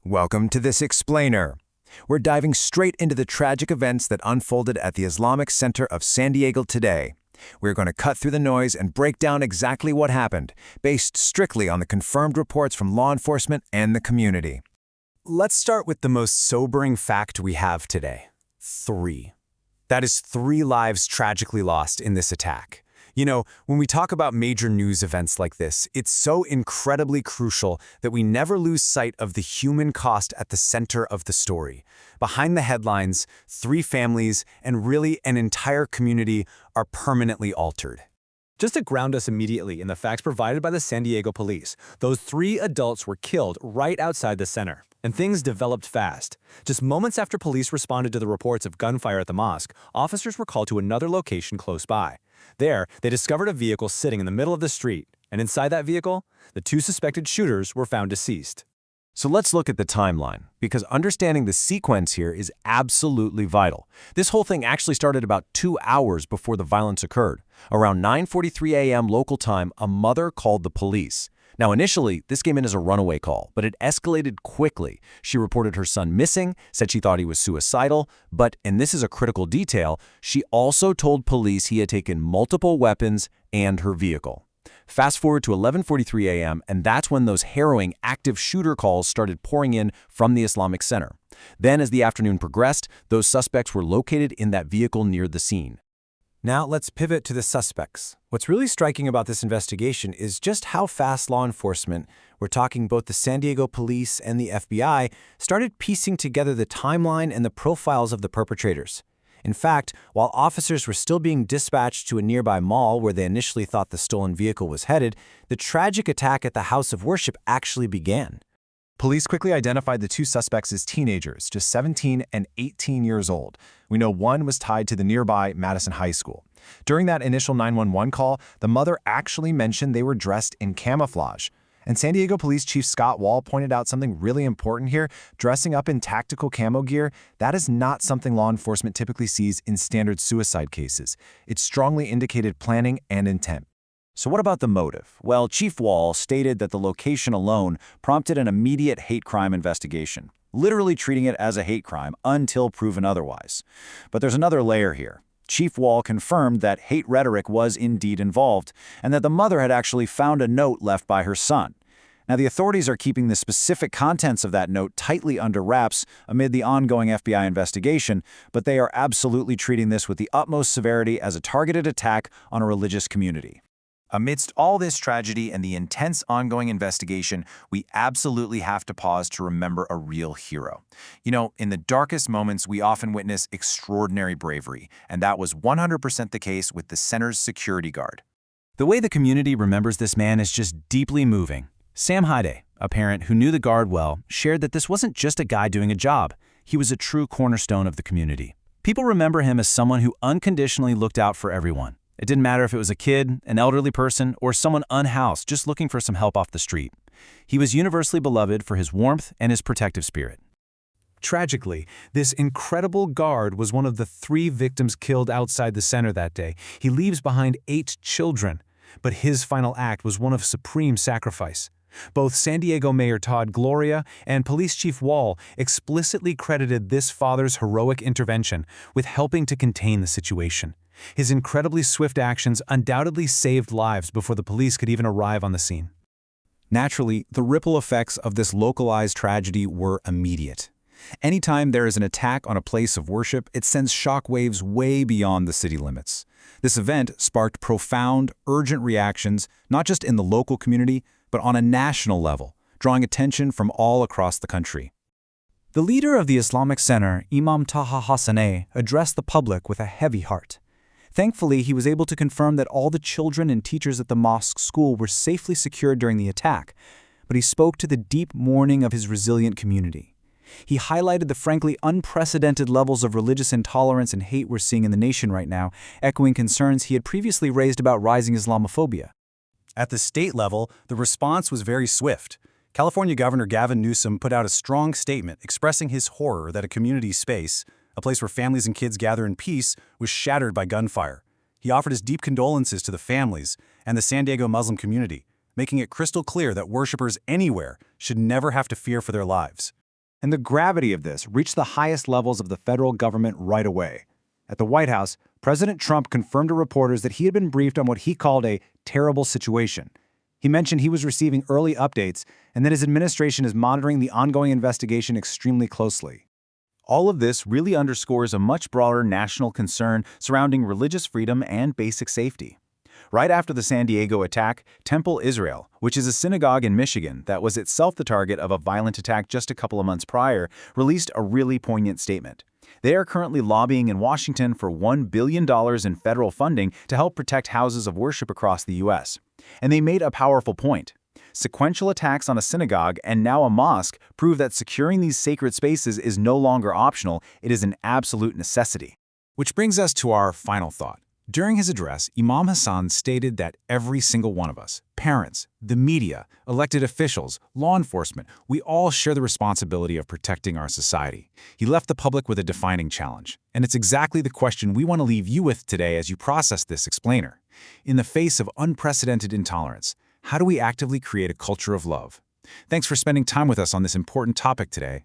Welcome to this explainer. We're diving straight into the tragic events that unfolded at the Islamic Center of San Diego today. We're going to cut through the noise and break down exactly what happened, based strictly on the confirmed reports from law enforcement and the community. Let's start with the most sobering fact we have today. 3. That is 3 lives tragically lost in this attack. You know, when we talk about major news events like this, it's so incredibly crucial that we never lose sight of the human cost at the center of the story. Behind the headlines, 3 families and really an entire community are permanently altered. Just to ground us immediately in the facts provided by the San Diego police, those 3 adults were killed right outside the center. And things developed fast. Just moments after police responded to the reports of gunfire at the mosque, officers were called to another location close by. There, they discovered a vehicle sitting in the middle of the street, and inside that vehicle, the 2 suspected shooters were found deceased. So let's look at the timeline, because understanding the sequence here is absolutely vital. This whole thing actually started about 2 hours before the violence occurred. Around 9:43 a.m. local time, a mother called the police. Now, initially, this came in as a runaway call, but it escalated quickly. She reported her son missing, said she thought he was suicidal, but, and this is a critical detail, she also told police he had taken multiple weapons and her vehicle. Fast forward to 11:43 a.m., and that's when those harrowing active shooter calls started pouring in from the Islamic Center. Then, as the afternoon progressed, those suspects were located in that vehicle near the scene. Now let's pivot to the suspects. What's really striking about this investigation is just how fast law enforcement, we're talking both the San Diego police and the FBI, started piecing together the timeline and the profiles of the perpetrators. In fact, while officers were still being dispatched to a nearby mall where they initially thought the stolen vehicle was headed, the tragic attack at the house of worship actually began. Police quickly identified the 2 suspects as teenagers, just 17 and 18 years old. We know one was tied to the nearby Madison High School. During that initial 911 call, the mother actually mentioned they were dressed in camouflage. And San Diego Police Chief Scott Wall pointed out something really important here. Dressing up in tactical camo gear, that is not something law enforcement typically sees in standard suicide cases. It strongly indicated planning and intent. So what about the motive? Well, Chief Wall stated that the location alone prompted an immediate hate crime investigation, literally treating it as a hate crime until proven otherwise. But there's another layer here. Chief Wall confirmed that hate rhetoric was indeed involved, and that the mother had actually found a note left by her son. Now, the authorities are keeping the specific contents of that note tightly under wraps amid the ongoing FBI investigation, but they are absolutely treating this with the utmost severity as a targeted attack on a religious community. Amidst all this tragedy and the intense ongoing investigation, we absolutely have to pause to remember a real hero. You know, in the darkest moments, we often witness extraordinary bravery, and that was 100% the case with the center's security guard. The way the community remembers this man is just deeply moving. Sam Hyde, a parent who knew the guard well, shared that this wasn't just a guy doing a job. He was a true cornerstone of the community. People remember him as someone who unconditionally looked out for everyone. It didn't matter if it was a kid, an elderly person, or someone unhoused just looking for some help off the street. He was universally beloved for his warmth and his protective spirit. Tragically, this incredible guard was one of the 3 victims killed outside the center that day. He leaves behind 8 children, but his final act was one of supreme sacrifice. Both San Diego Mayor Todd Gloria and Police Chief Wall explicitly credited this father's heroic intervention with helping to contain the situation. His incredibly swift actions undoubtedly saved lives before the police could even arrive on the scene. Naturally, the ripple effects of this localized tragedy were immediate. Anytime there is an attack on a place of worship, it sends shockwaves way beyond the city limits. This event sparked profound, urgent reactions, not just in the local community, but on a national level, drawing attention from all across the country. The leader of the Islamic Center, Imam Taha Hassaneh, addressed the public with a heavy heart. Thankfully, he was able to confirm that all the children and teachers at the mosque school were safely secured during the attack, but he spoke to the deep mourning of his resilient community. He highlighted the frankly unprecedented levels of religious intolerance and hate we're seeing in the nation right now, echoing concerns he had previously raised about rising Islamophobia. At the state level, the response was very swift. California Governor Gavin Newsom put out a strong statement expressing his horror that a community space, a place where families and kids gather in peace, was shattered by gunfire. He offered his deep condolences to the families and the San Diego Muslim community, making it crystal clear that worshipers anywhere should never have to fear for their lives. And the gravity of this reached the highest levels of the federal government right away. At the White House, President Trump confirmed to reporters that he had been briefed on what he called a terrible situation. He mentioned he was receiving early updates and that his administration is monitoring the ongoing investigation extremely closely. All of this really underscores a much broader national concern surrounding religious freedom and basic safety. Right after the San Diego attack, Temple Israel, which is a synagogue in Michigan that was itself the target of a violent attack just a couple of months prior, released a really poignant statement. They are currently lobbying in Washington for $1 billion in federal funding to help protect houses of worship across the U.S. And they made a powerful point. Sequential attacks on a synagogue and now a mosque prove that securing these sacred spaces is no longer optional, it is an absolute necessity. Which brings us to our final thought. During his address, Imam Hassan stated that every single one of us, parents, the media, elected officials, law enforcement, we all share the responsibility of protecting our society. He left the public with a defining challenge, and it's exactly the question we want to leave you with today as you process this explainer. In the face of unprecedented intolerance, how do we actively create a culture of love? Thanks for spending time with us on this important topic today.